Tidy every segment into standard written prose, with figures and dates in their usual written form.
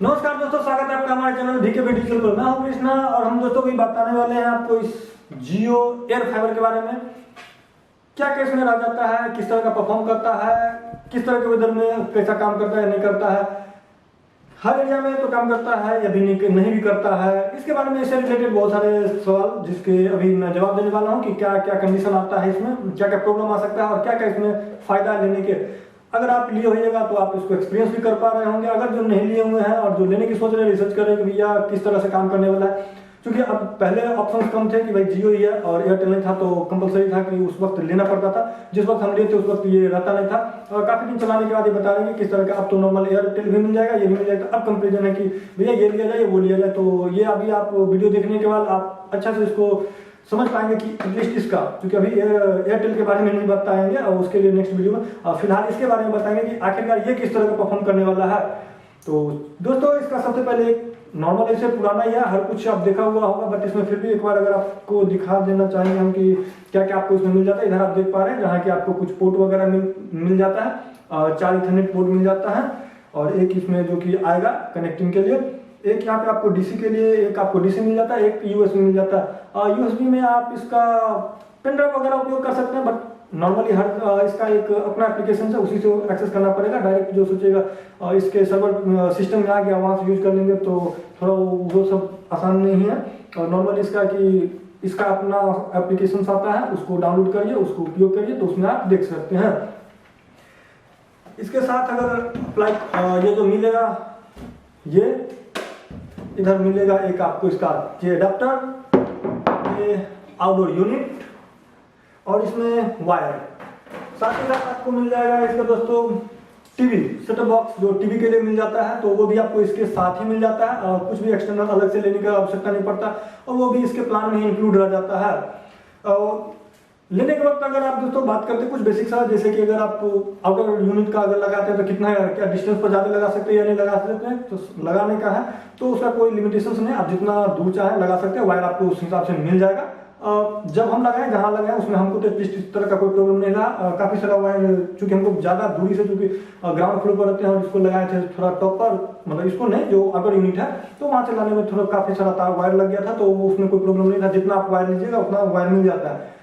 नमस्कार दोस्तों, स्वागत है आपका हमारे चैनल डीके डिजिटल पर। मैं हूं कृष्णा और हम दोस्तों को बताने वाले हैं आपको इस जियो एयर फाइबर के बारे में। क्या क्या इसमें रह जाता है, किस तरह का परफॉर्म करता है, किस तरह के वेदर में कैसा काम करता है, नहीं करता है, हर एरिया में तो काम करता है या भी नहीं भी करता है। इसके बारे में इससे रिलेटेड बहुत सारे सवाल जिसके अभी मैं जवाब देने वाला हूँ कि क्या क्या कंडीशन आता है इसमें, क्या क्या प्रॉब्लम आ सकता है और क्या क्या इसमें फायदा लेने के। अगर आप लिए होइएगा तो आप इसको एक्सपीरियंस भी कर पा रहे होंगे। अगर जो नहीं लिए हुए हैं और जो लेने की सोच रहे हैं, रिसर्च कर रहे हैं कि भैया किस तरह से काम करने वाला है, क्योंकि अब पहले ऑप्शन कम थे कि भाई जियो ही है और एयरटेल नहीं था, तो कंपलसरी था कि उस वक्त लेना पड़ता था। जिस वक्त हम लिए थे उस वक्त ये रहता नहीं था और काफी दिन चलाने के बाद ये बता रहे हैं किस तरह का। अब तो नॉर्मल एयरटेल भी मिल जाएगा, ये भी मिल जाएगा। अब कंपेरिजन है कि भैया ये लिया जाए, वो लिया जाए। तो ये अभी आप वीडियो देखने के बाद आप अच्छा से इसको समझ पाएंगे कि एटलीस्ट इसका, क्योंकि अभी एयरटेल के बारे में नहीं बताएंगे और उसके लिए नेक्स्ट वीडियो में फिलहाल इसके बारे में बताएंगे कि आखिरकार ये किस तरह का परफॉर्म करने वाला है। तो दोस्तों, इसका सबसे पहले नॉर्मल ऐसे पुराना ही है, हर कुछ आप देखा हुआ होगा, बट इसमें फिर भी एक बार अगर आपको दिखा देना चाहेंगे हम कि क्या क्या आपको इसमें मिल जाता है। इधर आप देख पा रहे हैं जहाँ की आपको कुछ पोर्ट वगैरह मिल जाता है, 4 ईथरनेट पोर्ट मिल जाता है और एक इसमें जो कि आएगा कनेक्टिंग के लिए। एक यहाँ पे आपको डीसी के लिए, एक आपको डीसी मिल जाता है, एक यूएसबी मिल जाता है। यूएसबी में आप इसका पेन ड्राइव वगैरह उपयोग कर सकते हैं, बट नॉर्मली हर इसका एक अपना एप्लीकेशन है, उसी से एक्सेस करना पड़ेगा। डायरेक्ट जो सोचेगा इसके सर्वर सिस्टम में आ गया वहां से यूज कर लेंगे तो थोड़ा वो सब आसान नहीं है। और नॉर्मली इसका कि इसका अपना एप्लीकेशन आता है, उसको डाउनलोड करिए, उसको उपयोग करिए तो उसमें आप देख सकते हैं। इसके साथ अगर ये जो मिलेगा, ये इधर मिलेगा एक आपको इसका ये अडेप्टर, ये आउटडोर यूनिट और इसमें वायर। साथ ही साथ आपको मिल जाएगा इसका दोस्तों टीवी सेटअप बॉक्स, जो टीवी के लिए मिल जाता है, तो वो भी आपको इसके साथ ही मिल जाता है और कुछ भी एक्सटर्नल अलग से लेने की आवश्यकता नहीं पड़ता और वो भी इसके प्लान में इंक्लूड रह जाता है। और लेने के वक्त अगर आप दोस्तों बात करते हैं कुछ बेसिक सा, जैसे कि अगर आप आउटर यूनिट का अगर लगाते हैं तो कितना क्या डिस्टेंस पर ज्यादा लगा सकते हैं या नहीं लगा सकते हैं, तो लगाने का है तो उसका कोई लिमिटेशन नहीं, आप जितना दूर चाहे लगा सकते हैं। वायर आपको उस हिसाब से मिल जाएगा। जब हम लगाए जहां लगाए उसमें हमको तो एटलीस्ट इस तरह का कोई प्रॉब्लम नहीं रहा। काफी सारा वायर, चूंकि हमको ज्यादा दूरी से, चूंकि ग्राउंड फ्लोर पर रहते हैं और इसको लगाए थे थोड़ा टॉप पर, मतलब इसको नहीं जो अपर यूनिट है, तो वहां से लाने में थोड़ा काफी सारा तार वायर लग गया था, तो उसमें कोई प्रॉब्लम नहीं था। जितना आप वायर लीजिएगा उतना वायर मिल जाता है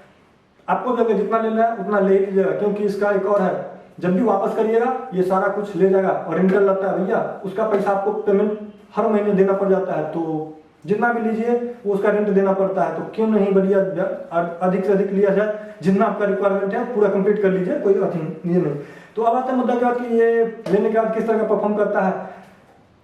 आपको, जगह जितना लेना है उतना ले लीजिएगा। क्योंकि इसका एक और है, जब भी वापस करिएगा ये सारा कुछ ले जाएगा और रेंटल लगता है भैया, उसका पैसा आपको पेमेंट हर महीने देना पड़ जाता है। तो जितना भी लीजिए वो उसका रेंट देना पड़ता है, तो क्यों नहीं बढ़िया अधिक से अधिक लिया जाए, जितना आपका रिक्वायरमेंट है पूरा कंप्लीट कर लीजिए, कोई ये नहीं। तो अब आता है मुद्दा के बाद कि ये लेने के बाद किस तरह का परफॉर्म करता है।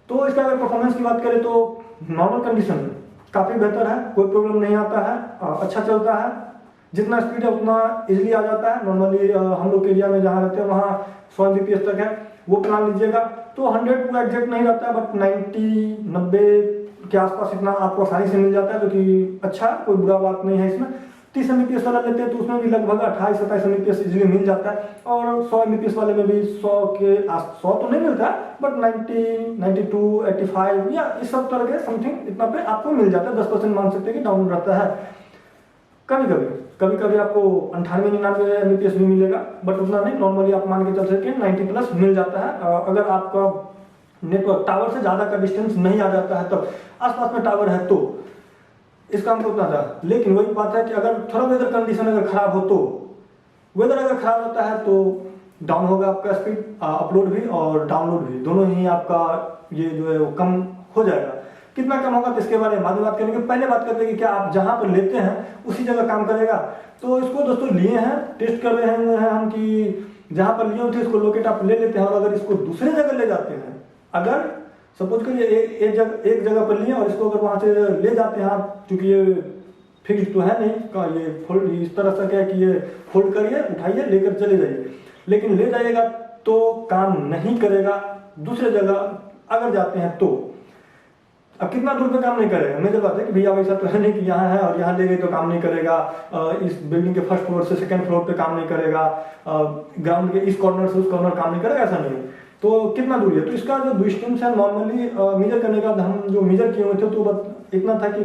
तो इसका अगर परफॉर्मेंस की बात करें तो नॉर्मल कंडीशन में काफी बेहतर है, कोई प्रॉब्लम नहीं आता है, अच्छा चलता है। जितना स्पीड है उतना इजीली आ जाता है। नॉर्मली हम लोग के एरिया में जहाँ रहते हैं वहाँ 100 Mbps तक है, वो प्लान लीजिएगा तो 100 पूरा एग्जैक्ट नहीं रहता है, बट 90-90 के आसपास इतना आपको आसानी से मिल जाता है, जो कि अच्छा, कोई बुरा बात नहीं है इसमें। 30 Mbps वाला लेते हैं तो उसमें भी लगभग 28-27 Mbps इजीली मिल जाता है और 100 Mbps वाले में भी 100 तो नहीं मिलता, बट 90, 92, 85 या इस सब तरह के समथिंग इतना पे आपको मिल जाता है। 10% मान सकते हैं कि डाउन रहता है। कभी कभी आपको 98-99 Mbps भी मिलेगा, बट उतना नहीं। नॉर्मली आप मान के चल सकते हैं 90 प्लस मिल जाता है। अगर आपका नेटवर्क टावर से ज्यादा का डिस्टेंस नहीं आ जाता है, तब आसपास में टावर है तो इसका हमको उतना था। लेकिन वही बात है कि अगर थोड़ा वेदर कंडीशन अगर खराब हो, तो वेदर अगर खराब होता है तो डाउन होगा आपका स्पीड, अपलोड भी और डाउनलोड भी, दोनों ही आपका ये जो है वो कम हो जाएगा। कितना कम होगा तो इसके बारे में बाद में बात करेंगे। पहले बात करते हैं कि क्या आप जहां पर लेते हैं उसी जगह काम करेगा। तो इसको दोस्तों लिए हैं, टेस्ट कर रहे हैं हम कि जहां पर लिए थे इसको लोकेट आप ले लेते हैं और अगर इसको दूसरे जगह ले जाते हैं, अगर सपोज करिए एक जगह पर लिए और इसको अगर वहां से ले जाते हैं आप, चूंकि ये फिक्स तो है नहीं का, ये फोल्ड इस तरह से क्या है कि ये फोल्ड करिए, उठाइए, लेकर चले जाइए, लेकिन ले जाइएगा तो काम नहीं करेगा। दूसरे जगह अगर जाते हैं तो अब कितना दूर पे काम नहीं करेगा, मेजर बात है कि भैया वैसा तो है नहीं कि यहाँ है और यहाँ ले गए तो काम नहीं करेगा, इस बिल्डिंग के फर्स्ट फ्लोर से सेकंड फ्लोर पे काम नहीं करेगा, ग्राउंड के इस कॉर्नर से उस कॉर्नर काम नहीं करेगा, ऐसा नहीं। तो कितना दूर है, तो इसका जो डिस्टेंस है नॉर्मली मेजर करने का हम जो मेजर किए हुए थे तो इतना था कि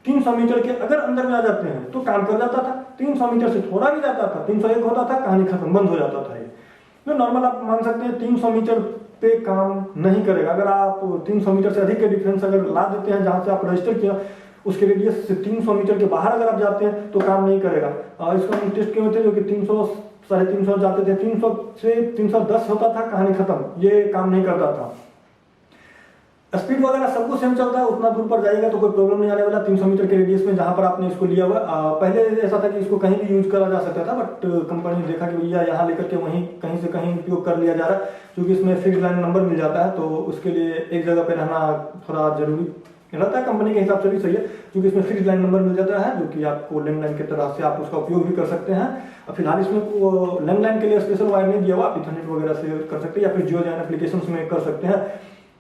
300 मीटर के अगर अंदर में आ जाते हैं तो काम कर जाता था। 300 मीटर से थोड़ा भी जाता था, 301 होता था, कहानी खत्म, बंद हो जाता था। ये तो नॉर्मल आप मान सकते हैं 300 मीटर पे काम नहीं करेगा। अगर आप 300 मीटर से अधिक के डिफरेंस अगर ला देते हैं जहाँ से आप रजिस्टर किया उसके रेडियस से 300 मीटर के बाहर अगर आप जाते हैं तो काम नहीं करेगा। इसको हम टेस्ट किए थे जो कि 300 350 जाते थे, 300 से 310 होता था, कहानी खत्म, ये काम नहीं करता था। स्पीड वगैरह सब कुछ सेम चलता है, उतना दूर पर जाएगा तो कोई प्रॉब्लम नहीं आने वाला 300 मीटर के रेडियस में जहां पर आपने इसको लिया हुआ। पहले ऐसा था कि इसको कहीं भी यूज करा जा सकता था, बट कंपनी ने देखा कि भैया यहाँ लेकर के वहीं कहीं से कहीं उपयोग कर लिया जा रहा है, क्योंकि इसमें फिक्स लाइन नंबर मिल जाता है तो उसके लिए एक जगह पे रहना थोड़ा जरूरी रहता है। कंपनी के हिसाब से भी सही है, क्योंकि इसमें फिक्स लाइन नंबर मिल जाता है जो कि आपको लैंडलाइन की तरह से आप उसका उपयोग भी कर सकते हैं। फिलहाल इसमें लैंडलाइन के लिए स्पेशल वायर नहीं दिया हुआ, आप इथरनेट वगैरह से कर सकते हैं या फिर जियो जैन एप्लीकेशन में कर सकते हैं।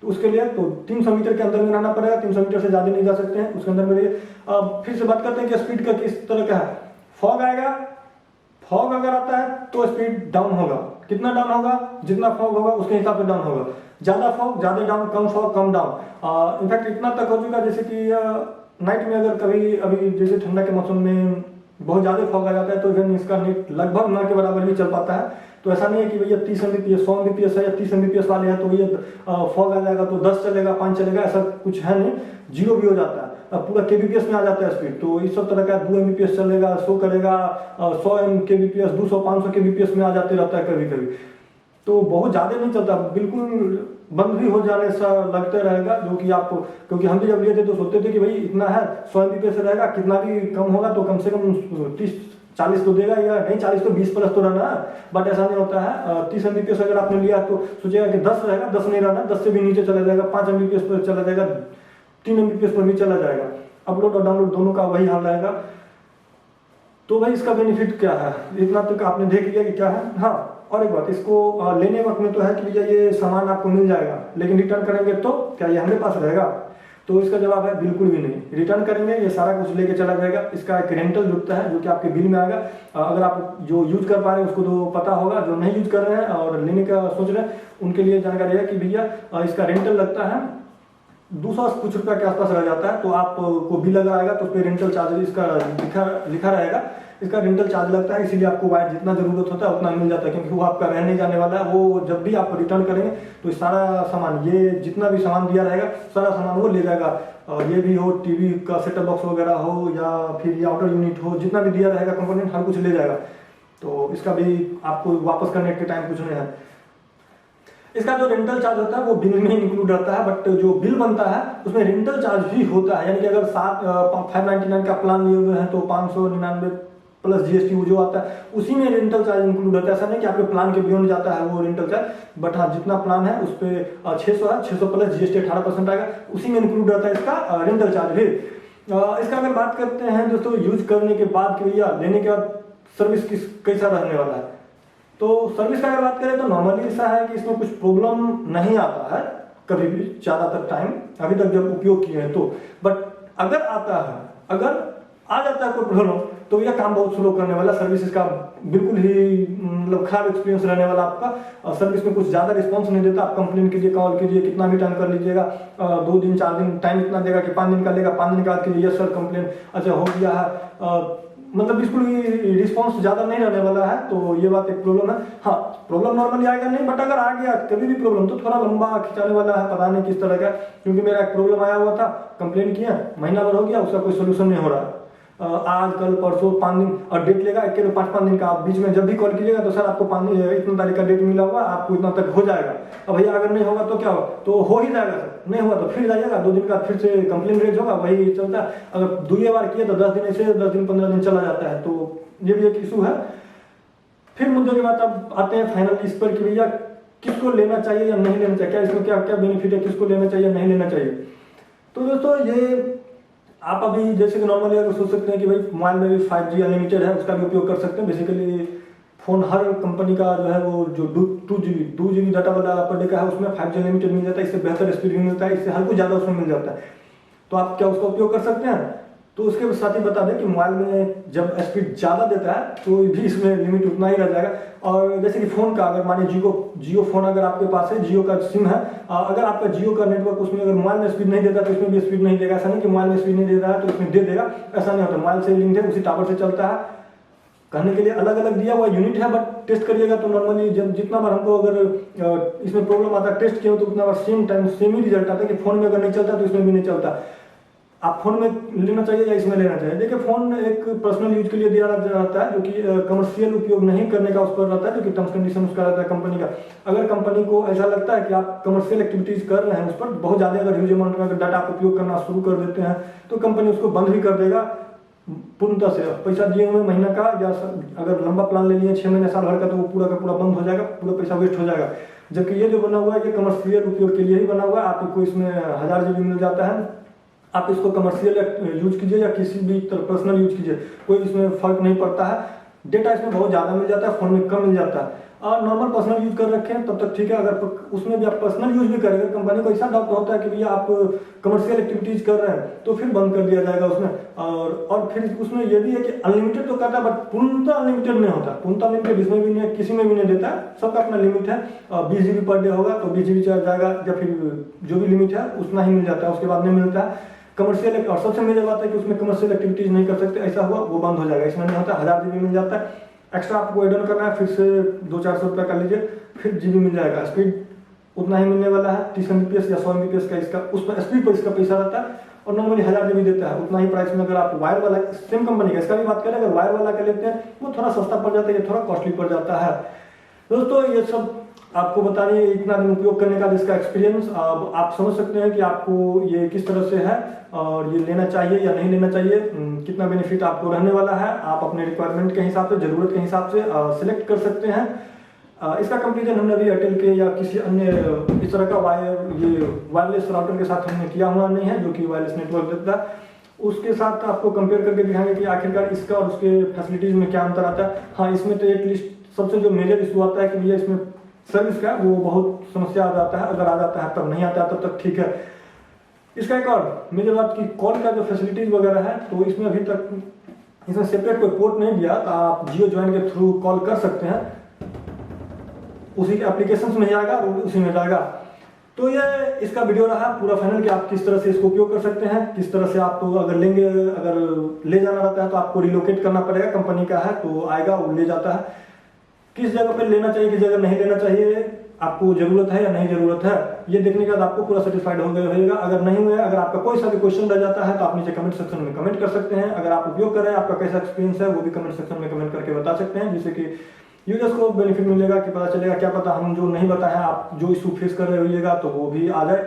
तो उसके लिए तो 300 मीटर के अंदर में रहना पड़ेगा, 300 मीटर से ज़्यादा नहीं जा सकते हैं, उसके अंदर में रहिए। अब फिर से बात करते हैं कि स्पीड का किस तरह का है। फॉग आएगा, फॉग अगर आता है तो स्पीड डाउन होगा। कितना डाउन होगा? जितना फॉग होगा उसके हिसाब से डाउन होगा। ज़्यादा फॉग ज़्यादा डाउन, कम फॉग कम डाउन। इनफैक्ट इतना तक हो चुका जैसे कि नाइट में अगर कभी अभी जैसे ठंडा के मौसम में बहुत ज़्यादा फॉग आ जाता है तो इवन इसका नेट लगभग ना के बराबर भी चल पाता है। तो ऐसा नहीं है कि भैया 30 Mbps 100 Mbps है या 30 Mbps वाले हैं तो भैया फॉग आ जाएगा तो 10 चलेगा 5 चलेगा, ऐसा कुछ है नहीं, जीरो भी हो जाता है। पूरा kbps में आ जाता है स्पीड। तो इस सब तरह का 2 Mbps चलेगा, 100 करेगा, 100 kbps 200 500 kbps में आ जाते रहता है कभी कभी। तो बहुत ज़्यादा नहीं चलता, बिल्कुल बंद भी हो जाने सा लगता रहेगा, जो कि आप, क्योंकि हम भी जब लिए थे तो सोचते थे कि भाई इतना है 100 Mbps रहेगा, कितना भी कम होगा तो कम से कम 30-40 तो देगा, या नहीं 40 तो 20 प्लस तो रहना है। बट ऐसा नहीं होता है। 30 Mbps अगर आपने लिया तो सोचेगा कि 10 रहेगा, 10 नहीं रहना, 10 से भी नीचे चला जाएगा, 5 Mbps पर चला जाएगा, 3 Mbps पर भी चला जाएगा। अपलोड और डाउनलोड दोनों का वही हाल रहेगा। तो भाई इसका बेनिफिट क्या है, इतना तक आपने देख लिया कि क्या है। हाँ, और एक बात, इसको लेने वक्त में तो है कि भैया ये सामान आपको मिल जाएगा, लेकिन रिटर्न करेंगे तो क्या ये हमारे पास रहेगा? तो इसका जवाब है बिल्कुल भी नहीं। रिटर्न करेंगे ये सारा कुछ लेके चला जाएगा। इसका एक रेंटल जुड़ता है जो कि आपके बिल में आएगा। अगर आप जो यूज कर पा रहे हैं उसको तो पता होगा, जो नहीं यूज कर रहे हैं और लेने का सोच रहे हैं उनके लिए जानकारी है कि भैया इसका रेंटल लगता है 200 कुछ रुपया के आसपास रह जाता है। तो आपको बिल अगर आएगा तो उस पर रेंटल चार्ज इसका लिखा रहेगा, इसका रेंटल चार्ज लगता है। इसीलिए आपको वायर जितना जरूरत होता है उतना मिल जाता है, क्योंकि वो आपका रहने जाने वाला है। वो जब भी आप रिटर्न करेंगे तो सारा सामान, ये जितना भी सामान दिया रहेगा सारा सामान वो ले जाएगा। ये भी हो, टीवी का सेटअप बॉक्स वगैरह हो या फिर ये आउटर यूनिट हो, जितना भी दिया रहेगा कंपोनेंट हर कुछ ले जाएगा। तो इसका भी आपको वापस करने के टाइम कुछ नहीं है। इसका जो रेंटल चार्ज होता है वो बिल में इंक्लूड रहता है, बट जो बिल बनता है उसमें रेंटल चार्ज भी होता है। यानी कि अगर 599 का प्लान लिए हुए हैं तो 599 प्लस GST जो आता है उसी में रेंटल चार्ज इंक्लूड होता है। ऐसा नहीं कि आपके प्लान के बियॉन्ड जाता है वो रेंटल चार्ज, बट हाँ जितना प्लान है उस पर 600 है, 600 प्लस GST 18% आएगा, उसी में इंक्लूड रहता है इसका रेंटल चार्ज भी। इसका अगर बात करते हैं दोस्तों यूज करने के बाद कि भैया लेने के बाद सर्विस कैसा रहने वाला है, तो सर्विस का अगर बात करें तो नॉर्मली ऐसा है कि इसमें कुछ प्रॉब्लम नहीं आता है कभी भी, ज़्यादातर टाइम अभी तक जब उपयोग किए हैं तो। बट अगर आता है, अगर आ जाता है कोई प्रॉब्लम तो यह काम बहुत स्लो करने वाला, सर्विस इसका बिल्कुल ही मतलब खराब एक्सपीरियंस रहने वाला आपका। सर्विस में कुछ ज़्यादा रिस्पॉन्स नहीं देता। आप कंप्लेन कीजिए, कॉल कीजिए, कितना भी टाइम कर लीजिएगा, 2 दिन 4 दिन टाइम इतना देगा कि 5 दिन का लेगा, 5 दिन का बाद कीजिए, यस सर कंप्लेन अच्छा हो गया है, मतलब बिल्कुल ही रिस्पॉन्स ज़्यादा नहीं रहने वाला है। तो ये बात एक प्रॉब्लम है। हाँ, प्रॉब्लम नॉर्मली आएगा नहीं, बट अगर आ गया कभी भी प्रॉब्लम तो थोड़ा लंबा खिंचाने वाला है, पता नहीं किस तरह का। क्योंकि मेरा एक प्रॉब्लम आया हुआ था, कंप्लेन किया, महीना भर हो गया, उसका कोई सोल्यूशन नहीं हो रहा है। आज कल परसों 5 दिन और डेट लेगा, एक 5-5 दिन का। आप बीच में जब भी कॉल कीजिएगा तो सर आपको इतना तारीख का डेट मिला हुआ, आपको इतना तक हो जाएगा। अब भैया अगर नहीं होगा तो क्या होगा, तो हो ही जाएगा सर, नहीं हुआ तो फिर जाइएगा, 2 दिन का फिर से कंप्लेन रेज होगा, वही चलता है। अगर 2 बार किए तो 10 दिन ऐसे, 10 दिन 15 दिन चला जाता है। तो ये भी एक इशू है। फिर मुद्दे की बात अब आते हैं फाइनल इस पर कि भैया किसको लेना चाहिए या नहीं लेना चाहिए, क्या इसमें क्या क्या बेनिफिट है, किसको लेना चाहिए या नहीं लेना चाहिए। तो दोस्तों ये आप अभी जैसे कि नॉर्मली अगर सोच सकते हैं कि भाई मोबाइल में भी 5G अनलिमिटेड है, उसका भी उपयोग कर सकते हैं। बेसिकली फोन हर कंपनी का जो है वो जो 2GB डाटा वाला पर डे का है उसमें 5G अनलिमिटेड मिल जाता है। इससे बेहतर स्पीड भी मिलता है, इससे हर कुछ ज़्यादा उसमें मिल जाता है। तो आप क्या उसका उपयोग कर सकते हैं। तो उसके साथ ही बता दें कि मोबाइल में जब स्पीड ज़्यादा देता है तो भी इसमें लिमिट उतना ही रह जाएगा। और जैसे कि फ़ोन का अगर मानिए जियो फ़ोन अगर आपके पास है, जियो का सिम है, अगर आपका जियो का नेटवर्क उसमें अगर मोबाइल में स्पीड नहीं देता तो इसमें भी स्पीड नहीं देगा। ऐसा नहीं कि मोबाइल में स्पीड नहीं दे रहा है तो इसमें दे देगा, ऐसा नहीं होता। मोबाइल से लिंक है, उसी टावर से चलता है। कहने के लिए अलग अलग दिया हुआ यूनिट है, बट टेस्ट करिएगा तो नॉर्मली जब जितना बार हमको अगर इसमें प्रॉब्लम आता है टेस्ट किया तो उतना बार सेम टाइम सेम ही रिजल्ट आता है कि फोन में अगर नहीं चलता तो इसमें भी नहीं चलता। आप फोन में लेना चाहिए या इसमें लेना चाहिए? देखिए, फोन एक पर्सनल यूज के लिए दिया जाता है, जो कि कमर्शियल उपयोग नहीं करने का उस पर रहता है, जो कि टर्म्स कंडीशन उसका रहता है कंपनी का। अगर कंपनी को ऐसा लगता है कि आप कमर्शियल एक्टिविटीज कर रहे हैं, उस पर बहुत ज़्यादा अगर ह्यूज अमाउंट में अगर डाटा आप उपयोग करना शुरू कर देते हैं तो कंपनी उसको बंद भी कर देगा पूर्णतः से। पैसा दिए हुए महीना का या अगर लंबा प्लान ले लिए 6 महीने साल भर का तो वो पूरा का पूरा बंद हो जाएगा, पूरा पैसा वेस्ट हो जाएगा। जबकि ये जो बना हुआ है ये कमर्शियल उपयोग के लिए ही बना हुआ है। आपको इसमें 1000 GB मिल जाता है, आप इसको कमर्शियल यूज कीजिए या किसी भी तरह पर्सनल यूज कीजिए, कोई इसमें फर्क नहीं पड़ता है। डेटा इसमें बहुत ज़्यादा मिल जाता है, फोन में कम मिल जाता है। और नॉर्मल पर्सनल यूज कर रखे हैं तब तक ठीक है। अगर उसमें भी आप पर्सनल यूज भी करेंगे, कंपनी को ऐसा डाउट होता है कि भैया आप कमर्शियल एक्टिविटीज कर रहे हैं, तो फिर बंद कर दिया जाएगा उसमें। और फिर उसमें ये भी है कि अनलिमिटेड तो करता है, बट पूर्णतः अनलिमिटेड नहीं होता। पूर्णतः अनलिमिटेड इसमें भी नहीं, किसी में भी नहीं देता है, सबका अपना लिमिट है। 20 GB पर डे होगा तो 20 GB चला जाएगा, या फिर जो भी लिमिट है उतना ही मिल जाता है, उसके बाद नहीं मिलता है कमर्शियल। और सबसे मेजर बात है कि उसमें कमर्शियल एक्टिविटीज नहीं कर सकते, ऐसा हुआ वो बंद हो जाएगा। इसमें नहीं होता, 1000 GB मिल जाता है। एक्स्ट्रा आपको एड ऑन करना है, फिर से 200-400 रुपये कर लीजिए, फिर GB मिल जाएगा। स्पीड उतना ही मिलने वाला है, 30 Mbps या 100 Mbps का इसका उस पर स्पीड पर इसका पैसा रहता है। और नॉर्मली 1000 GB देता है, उतना ही प्राइस में। अगर आप वायर वाला सेम कंपनी का, इसका भी बात करें, अगर वायर वाला का लेते हैं वो थोड़ा सस्ता पड़ जाता है, ये थोड़ा कॉस्टली पड़ जाता है। दोस्तों ये सब आपको बता रही है इतना दिन उपयोग करने का इसका एक्सपीरियंस। अब आप समझ सकते हैं कि आपको ये किस तरह से है और ये लेना चाहिए या नहीं लेना चाहिए, कितना बेनिफिट आपको रहने वाला है। आप अपने रिक्वायरमेंट के हिसाब से, जरूरत के हिसाब से सिलेक्ट कर सकते हैं। इसका कंपेरिजन हमने अभी एयरटेल के या किसी अन्य इस तरह का वायरलेस राउटर के साथ हमने किया हुआ नहीं है, जो कि वायरलेस नेटवर्क देता है। उसके साथ आपको कंपेयर करके दिखाएंगे कि आखिरकार इसका और उसके फैसिलिटीज में क्या अंतर आता है। हाँ, इसमें तो एटलीस्ट सबसे जो मेजर इशू आता है कि भैया इसमें सर्विस का वो बहुत समस्या आ जाता है। अगर आ जाता है तब, नहीं आता है तब तक ठीक है। इसका एक और मेजर बात की कॉल का जो फैसिलिटीज वगैरह है, तो इसमें अभी तक इसमें सेपरेट कोई पोर्ट नहीं दिया, तो आप जियो ज्वाइन के थ्रू कॉल कर सकते हैं, उसी के एप्लीकेशन में जाएगा और उसी में जाएगा। तो ये इसका वीडियो रहा पूरा फाइनल कि आप किस तरह से इसको उपयोग कर सकते हैं, किस तरह से आप अगर लेंगे, अगर ले जाना रहता है तो आपको रिलोकेट करना पड़ेगा, कंपनी का है तो आएगा वो ले जाता है। किस जगह पे लेना चाहिए, किस जगह नहीं लेना चाहिए, आपको जरूरत है या नहीं जरूरत है, ये देखने के बाद आपको पूरा सेटिस्फाइड हो गया होगा। अगर नहीं हुआ, अगर आपका कोई सा भी क्वेश्चन रह जाता है तो आप नीचे कमेंट सेक्शन में कमेंट कर सकते हैं। अगर आप उपयोग कर रहे हैं, आपका कैसा एक्सपीरियंस है, वो भी कमेंट सेक्शन में कमेंट करके बता सकते हैं, जिससे कि यूजर्स को बेनिफिट मिलेगा, कि पता चलेगा, क्या पता हम जो नहीं बताया आप जो इशू फेस कर रहे होइएगा तो वो भी आ जाए।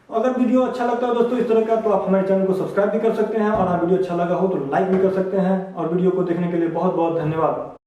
अगर वीडियो अच्छा लगता है दोस्तों इस तरह का, तो आप हमारे चैनल को सब्सक्राइब भी कर सकते हैं, और वीडियो अच्छा लगा हो तो लाइक भी कर सकते हैं। और वीडियो को देखने के लिए बहुत बहुत धन्यवाद।